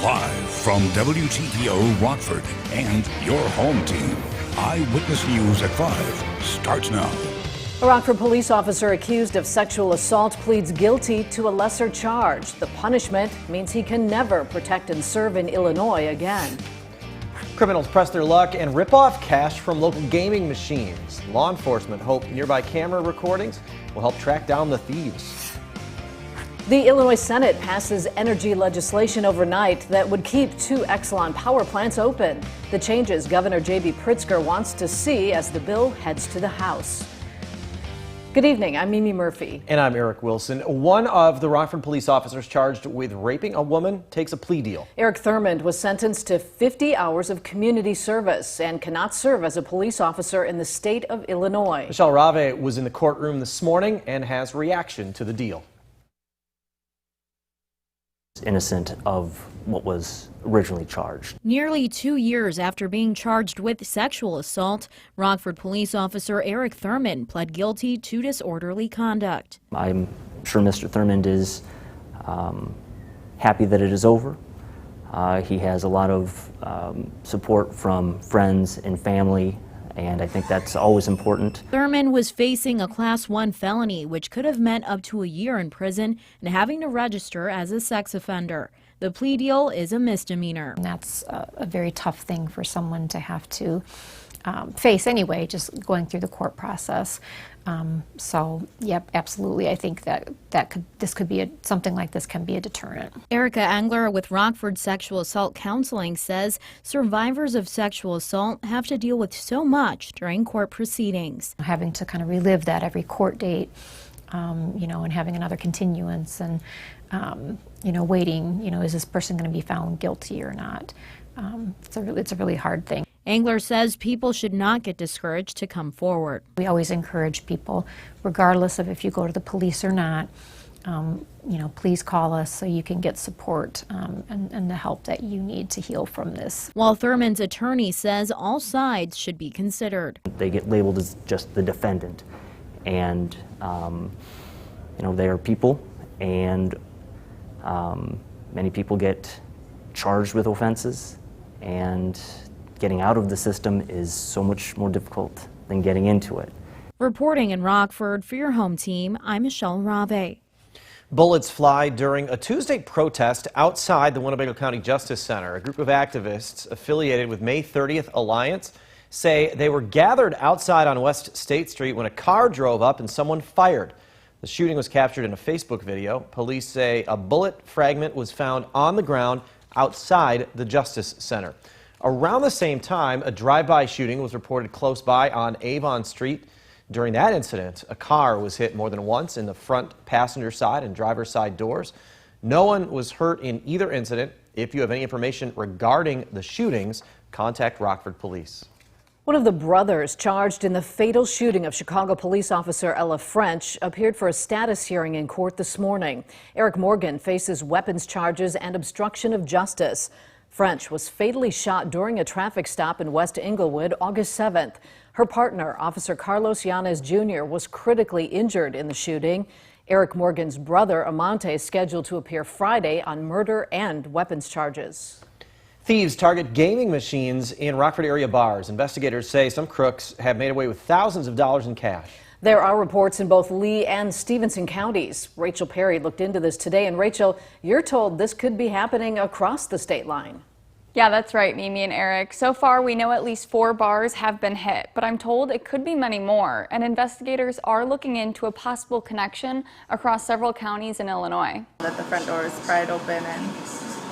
Live from WTVO Rockford and your home team, Eyewitness News at 5 starts now. A Rockford police officer accused of sexual assault pleads guilty to a lesser charge. The punishment means he can never protect and serve in Illinois again. Criminals press their luck and rip off cash from local gaming machines. Law enforcement hope nearby camera recordings will help track down the thieves. The Illinois Senate passes energy legislation overnight that would keep 2 Exelon power plants open. The changes Governor J.B. Pritzker wants to see as the bill heads to the House. Good evening, I'm Mimi Murphy. And I'm Eric Wilson. One of the Rockford police officers charged with raping a woman takes a plea deal. Eric Thurmond was sentenced to 50 hours of community service and cannot serve as a police officer in the state of Illinois. Michelle Rave was in the courtroom this morning and has reaction to the deal. Innocent of what was originally charged. Nearly 2 years after being charged with sexual assault, Rockford Police Officer Eric Thurmond pled guilty to disorderly conduct. I'm sure Mr. Thurmond is happy that it is over. He has a lot of support from friends and family, and I think that's always important. Thurmond was facing a Class 1 felony, which could have meant up to a year in prison and having to register as a sex offender. The plea deal is a misdemeanor. And that's a very tough thing for someone to have to face anyway, just going through the court process. So, yep, absolutely. I think something like this can be a deterrent. Erica Engler with Rockford Sexual Assault Counseling says survivors of sexual assault have to deal with so much during court proceedings. Having to kind of relive that every court date, and having another continuance and, waiting, is this person going to be found guilty or not? It's a really hard thing. Engler says people should not get discouraged to come forward. We always encourage people, regardless of if you go to the police or not, please call us so you can get support and the help that you need to heal from this. While Thurmond's attorney says all sides should be considered. They get labeled as just the defendant, and they are people, and many people get charged with offenses, and getting out of the system is so much more difficult than getting into it. Reporting in Rockford for your home team, I'm Michelle Rave. Bullets fly during a Tuesday protest outside the Winnebago County Justice Center. A group of activists affiliated with May 30th Alliance say they were gathered outside on West State Street when a car drove up and someone fired. The shooting was captured in a Facebook video. Police say a bullet fragment was found on the ground outside the Justice Center. Around the same time, a drive-by shooting was reported close by on Avon Street. During that incident, a car was hit more than once in the front passenger side and driver's side doors. No one was hurt in either incident. If you have any information regarding the shootings, contact Rockford Police. One of the brothers charged in the fatal shooting of Chicago police officer Ella French appeared for a status hearing in court this morning. Eric Morgan faces weapons charges and obstruction of justice. French was fatally shot during a traffic stop in West Englewood August 7th. Her partner, Officer Carlos Yanez Jr., was critically injured in the shooting. Eric Morgan's brother, Amante, is scheduled to appear Friday on murder and weapons charges. Thieves target gaming machines in Rockford area bars. Investigators say some crooks have made away with thousands of dollars in cash. There are reports in both Lee and Stevenson counties. Rachel Perry looked into this today. And Rachel, you're told this could be happening across the state line. Yeah, that's right, Mimi and Eric. So far, we know at least 4 bars have been hit, but I'm told it could be many more. And investigators are looking into a possible connection across several counties in Illinois. That the front door is pried open and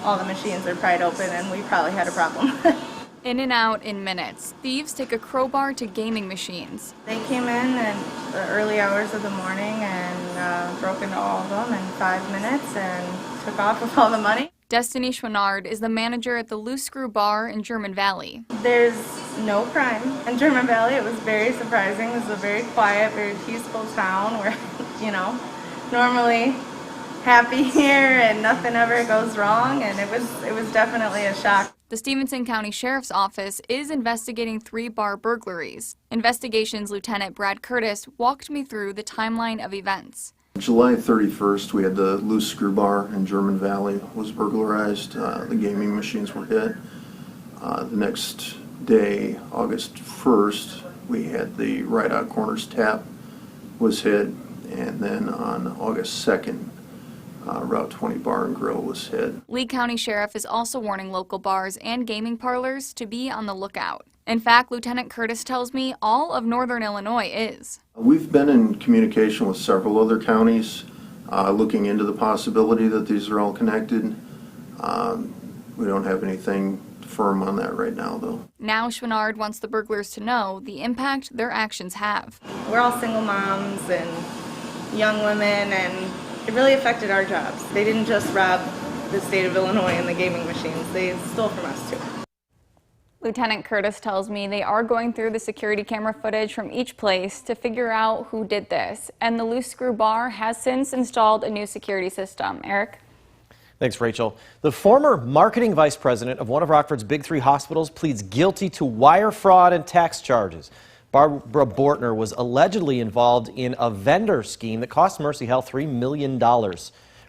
all the machines are pried open, and we probably had a problem. In and out in minutes. Thieves take a crowbar to gaming machines. They came in the early hours of the morning and broke into all of them in 5 minutes and took off with all the money. Destiny Schwannard is the manager at the Loose Screw Bar in German Valley. There's no crime in German Valley. It was very surprising. It was a very quiet, very peaceful town where, normally happy here and nothing ever goes wrong, and it was definitely a shock. The Stevenson County Sheriff's Office is investigating 3 bar burglaries. Investigations Lieutenant Brad Curtis walked me through the timeline of events. July 31st, we had the loose screw bar in German Valley was burglarized. The gaming machines were hit. The next day, August 1st, we had the Right Out Corners tap was hit. And then on August 2nd, Route 20 Bar and Grill was hit. Lee County Sheriff is also warning local bars and gaming parlors to be on the lookout. In fact, Lieutenant Curtis tells me all of northern Illinois is. We've been in communication with several other counties looking into the possibility that these are all connected. We don't have anything firm on that right now, though. Now Schwinnard wants the burglars to know the impact their actions have. We're all single moms and young women, and it really affected our jobs. They didn't just rob the state of Illinois and the gaming machines, they stole from us too. Lieutenant Curtis tells me they are going through the security camera footage from each place to figure out who did this. And the loose screw bar has since installed a new security system. Eric? Thanks, Rachel. The former marketing vice president of one of Rockford's big three hospitals pleads guilty to wire fraud and tax charges. Barbara Bortner was allegedly involved in a vendor scheme that cost Mercyhealth $3 million.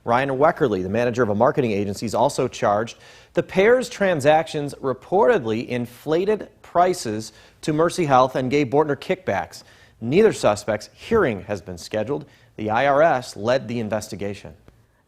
Ryan Weckerly, the manager of a marketing agency, is also charged. The pair's transactions reportedly inflated prices to Mercyhealth and gave Bortner kickbacks. Neither suspect's hearing has been scheduled. The IRS led the investigation.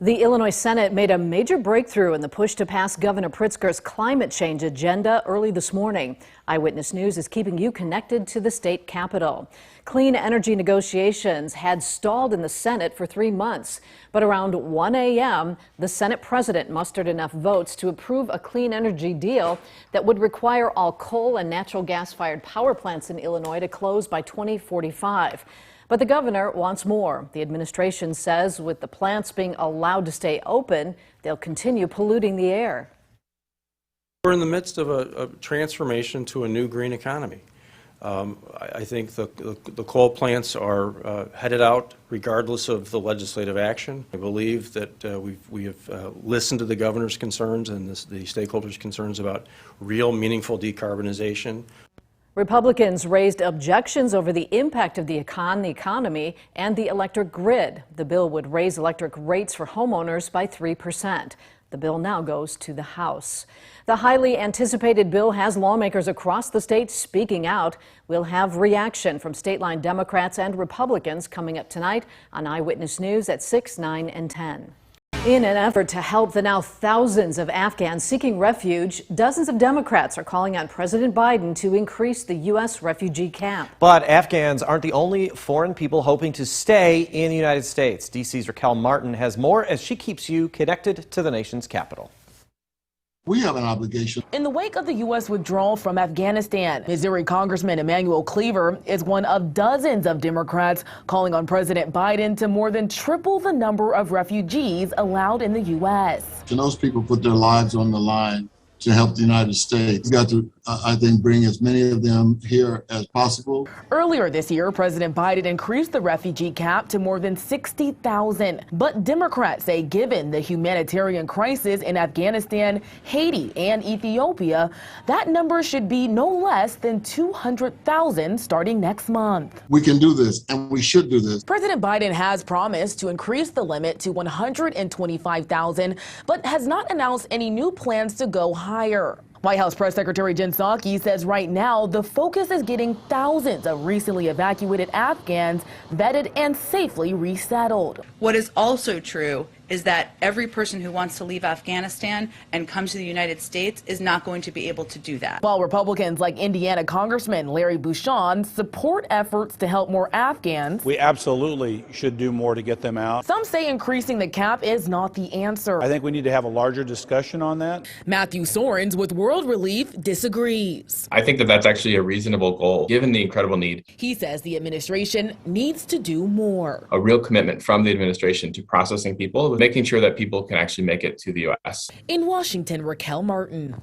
The Illinois Senate made a major breakthrough in the push to pass Governor Pritzker's climate change agenda early this morning. Eyewitness News is keeping you connected to the state capitol. Clean energy negotiations had stalled in the Senate for 3 months, but around 1 a.m., the Senate president mustered enough votes to approve a clean energy deal that would require all coal and natural gas-fired power plants in Illinois to close by 2045. But the governor wants more. The administration says with the plants being allowed to stay open, they'll continue polluting the air. We're in the midst of a transformation to a new green economy. I think the coal plants are headed out regardless of the legislative action. I believe that we have listened to the governor's concerns and the stakeholders' concerns about real, meaningful decarbonization. Republicans raised objections over the impact of the economy and the electric grid. The bill would raise electric rates for homeowners by 3%. The bill now goes to the House. The highly anticipated bill has lawmakers across the state speaking out. We'll have reaction from state line Democrats and Republicans coming up tonight on Eyewitness News at 6, 9, and 10. In an effort to help the now thousands of Afghans seeking refuge, dozens of Democrats are calling on President Biden to increase the U.S. refugee cap. But Afghans aren't the only foreign people hoping to stay in the United States. D.C.'s Raquel Martin has more as she keeps you connected to the nation's capital. We have an obligation. In the wake of the U.S. withdrawal from Afghanistan, Missouri Congressman Emanuel Cleaver is one of dozens of Democrats calling on President Biden to more than triple the number of refugees allowed in the U.S. And those people put their lives on the line to help the United States. We've got to, I think, bring as many of them here as possible. Earlier this year, President Biden increased the refugee cap to more than 60,000. But Democrats say given the humanitarian crisis in Afghanistan, Haiti, and Ethiopia, that number should be no less than 200,000 starting next month. We can do this, and we should do this. President Biden has promised to increase the limit to 125,000, but has not announced any new plans to go higher. White House Press Secretary Jen Psaki says right now the focus is getting thousands of recently evacuated Afghans vetted and safely resettled. What is also true is that every person who wants to leave Afghanistan and come to the United States is not going to be able to do that. While Republicans like Indiana Congressman Larry Bouchon support efforts to help more Afghans, we absolutely should do more to get them out. Some say increasing the cap is not the answer. I think we need to have a larger discussion on that. Matthew Sorens with World Relief disagrees. I think that that's actually a reasonable goal, given the incredible need. He says the administration needs to do more. A real commitment from the administration to processing people, making sure that people can actually make it to the U.S. In Washington, Raquel Martin.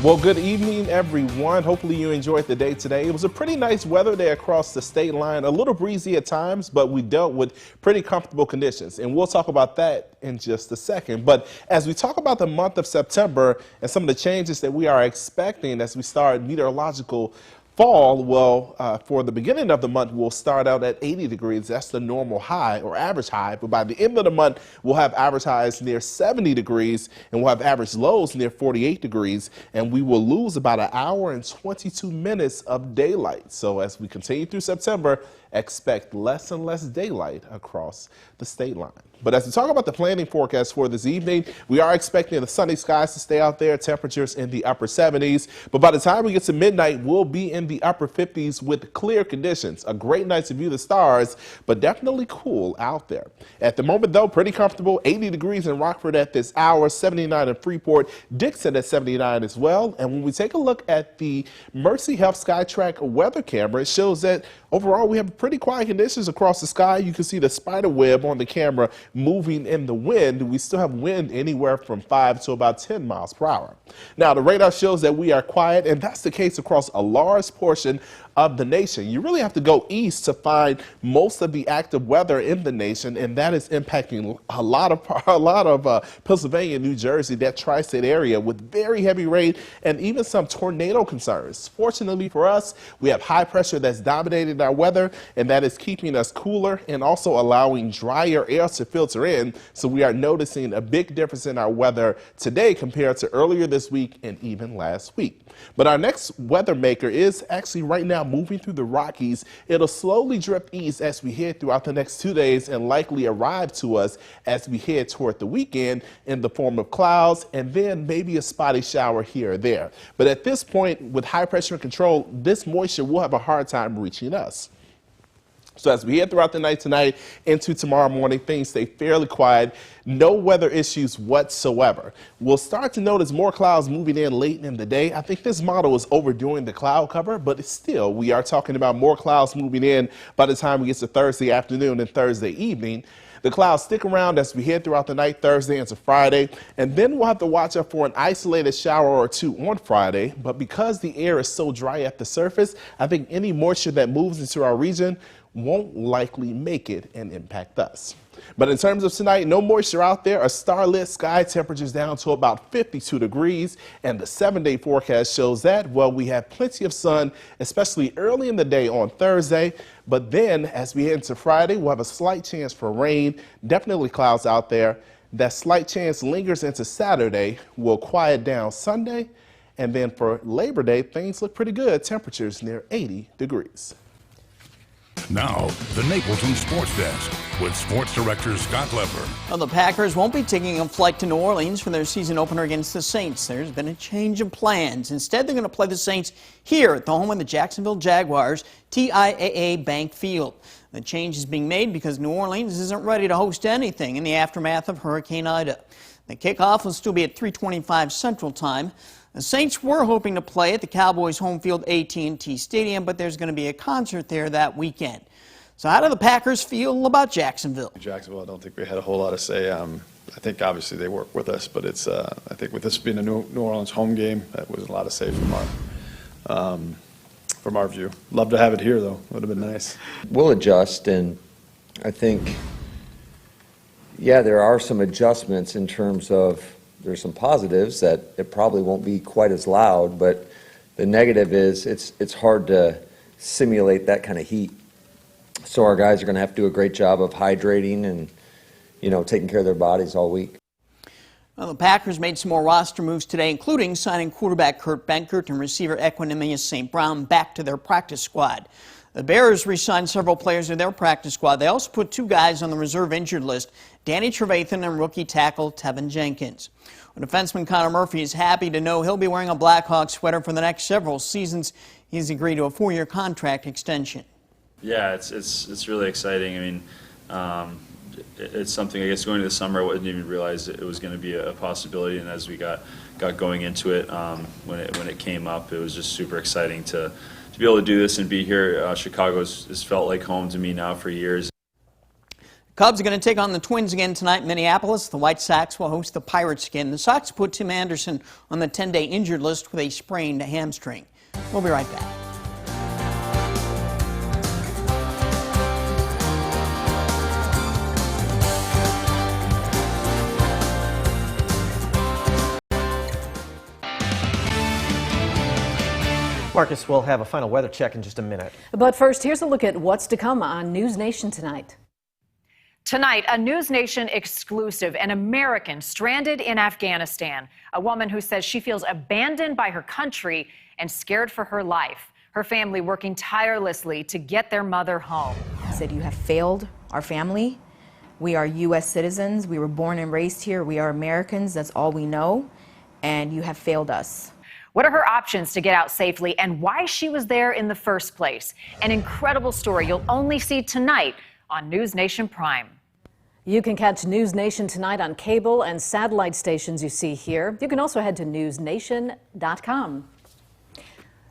Well, good evening, everyone. Hopefully you enjoyed the day today. It was a pretty nice weather day across the state line. A little breezy at times, but we dealt with pretty comfortable conditions. And we'll talk about that in just a second. But as we talk about the month of September and some of the changes that we are expecting as we start meteorological Fall, well, for the beginning of the month, we'll start out at 80 degrees. That's the normal high or average high. But by the end of the month, we'll have average highs near 70 degrees and we'll have average lows near 48 degrees. And we will lose about an hour and 22 minutes of daylight. So as we continue through September, expect less and less daylight across the state line. But as we talk about the planning forecast for this evening, we are expecting the sunny skies to stay out there, temperatures in the upper 70s. But by the time we get to midnight, we'll be in the upper 50s with clear conditions. A great night to view the stars, but definitely cool out there. At the moment, though, pretty comfortable. 80 degrees in Rockford at this hour, 79 in Freeport, Dixon at 79 as well. And when we take a look at the Mercyhealth SkyTrack weather camera, it shows that overall we have pretty quiet conditions across the sky. You can see the spider web on the camera moving in the wind. We still have wind anywhere from 5 to about 10 miles per hour. Now, the radar shows that we are quiet, and that's the case across a large portion of the nation. You really have to go east to find most of the active weather in the nation, and that is impacting a lot of Pennsylvania, New Jersey, that tri-state area with very heavy rain and even some tornado concerns. Fortunately for us, we have high pressure that's dominating our weather, and that is keeping us cooler and also allowing drier air to filter in. So we are noticing a big difference in our weather today compared to earlier this week and even last week. But our next weather maker is actually right now moving through the Rockies. It'll slowly drift east as we head throughout the next 2 days and likely arrive to us as we head toward the weekend in the form of clouds and then maybe a spotty shower here or there. But at this point, with high pressure control, this moisture will have a hard time reaching us. So as we head throughout the night tonight into tomorrow morning, things stay fairly quiet. No weather issues whatsoever. We'll start to notice more clouds moving in late in the day. I think this model is overdoing the cloud cover, but still, we are talking about more clouds moving in by the time we get to Thursday afternoon and Thursday evening. The clouds stick around as we head throughout the night, Thursday into Friday, and then we'll have to watch out for an isolated shower or two on Friday. But because the air is so dry at the surface, I think any moisture that moves into our region won't likely make it and impact us. But in terms of tonight, no moisture out there, a starlit sky, temperatures down to about 52 degrees, and the 7-day forecast shows that, well, we have plenty of sun, especially early in the day on Thursday, but then as we head into Friday, we'll have a slight chance for rain, definitely clouds out there. That slight chance lingers into Saturday, will quiet down Sunday, and then for Labor Day, things look pretty good, temperatures near 80 degrees. Now, the Napleton Sports Desk with Sports Director Scott Lepper. Well, the Packers won't be taking a flight to New Orleans for their season opener against the Saints. There's been a change of plans. Instead, they're going to play the Saints here at the home of the Jacksonville Jaguars, TIAA Bank Field. The change is being made because New Orleans isn't ready to host anything in the aftermath of Hurricane Ida. The kickoff will still be at 3:25 Central Time. The Saints were hoping to play at the Cowboys' home field AT&T Stadium, but there's going to be a concert there that weekend. So how do the Packers feel about Jacksonville? Jacksonville, I don't think we had a whole lot to say. I think obviously they work with us, but it's I think with this being a New Orleans home game, that was a lot to say from our view. Love to have it here, though. Would have been nice. We'll adjust, and I think, yeah, there are some adjustments in terms of there's some positives that it probably won't be quite as loud, but the negative is it's hard to simulate that kind of heat. So our guys are going to have to do a great job of hydrating and, taking care of their bodies all week. Well, the Packers made some more roster moves today, including signing quarterback Kurt Benkert and receiver Equanimous St. Brown back to their practice squad. The Bears re-signed several players to their practice squad. They also put 2 guys on the reserve injured list, Danny Trevathan and rookie tackle Tevin Jenkins. Well, defenseman Connor Murphy is happy to know he'll be wearing a Blackhawks sweater for the next several seasons. He's agreed to a 4-year contract extension. Yeah, it's really exciting. I mean, it's something, I guess, going into the summer, I didn't even realize it was going to be a possibility, and as we got going into it, when it came up, it was just super exciting to be able to do this and be here. Chicago has felt like home to me now for years. Cubs are going to take on the Twins again tonight in Minneapolis. The White Sox will host the Pirates again. The Sox put Tim Anderson on the 10-day injured list with a sprained hamstring. We'll be right back. Marcus will have a final weather check in just a minute. But first, here's a look at what's to come on News Nation tonight. Tonight, a News Nation exclusive, an American stranded in Afghanistan. A woman who says she feels abandoned by her country and scared for her life. Her family working tirelessly to get their mother home. Said, you have failed our family. We are U.S. citizens. We were born and raised here. We are Americans. That's all we know. And you have failed us. What are her options to get out safely and why she was there in the first place? An incredible story you'll only see tonight on News Nation Prime. You can catch News Nation tonight on cable and satellite stations you see here. You can also head to newsnation.com.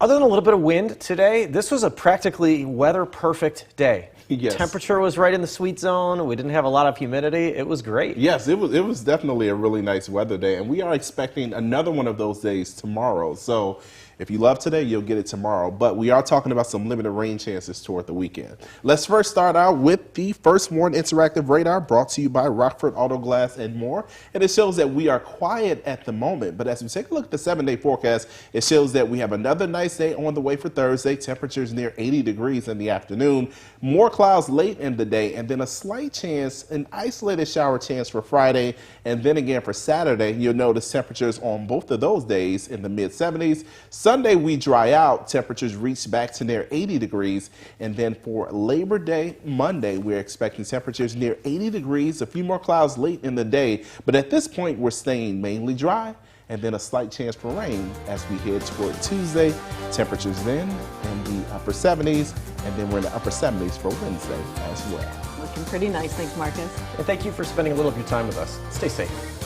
Other than a little bit of wind today, this was a practically weather-perfect day. Yes. Temperature was right in the sweet zone. We didn't have a lot of humidity. It was great. Yes, it was definitely a really nice weather day, and we are expecting another one of those days tomorrow. So if you love today, you'll get it tomorrow. But we are talking about some limited rain chances toward the weekend. Let's first start out with the First Warn Interactive Radar, brought to you by Rockford Auto Glass and more. And it shows that we are quiet at the moment. But as we take a look at the 7-day forecast, it shows that we have another nice day on the way for Thursday. Temperatures near 80 degrees in the afternoon. More clouds late in the day, and then a slight chance, an isolated shower chance for Friday. And then again for Saturday, you'll notice temperatures on both of those days in the mid-70s. Sunday, we dry out. Temperatures reach back to near 80 degrees. And then for Labor Day, Monday, we're expecting temperatures near 80 degrees, a few more clouds late in the day. But at this point, we're staying mainly dry, and then a slight chance for rain as we head toward Tuesday. Temperatures then in the upper 70s, and then we're in the upper 70s for Wednesday as well. Looking pretty nice. Thanks, Marcus. And thank you for spending a little of your time with us. Stay safe.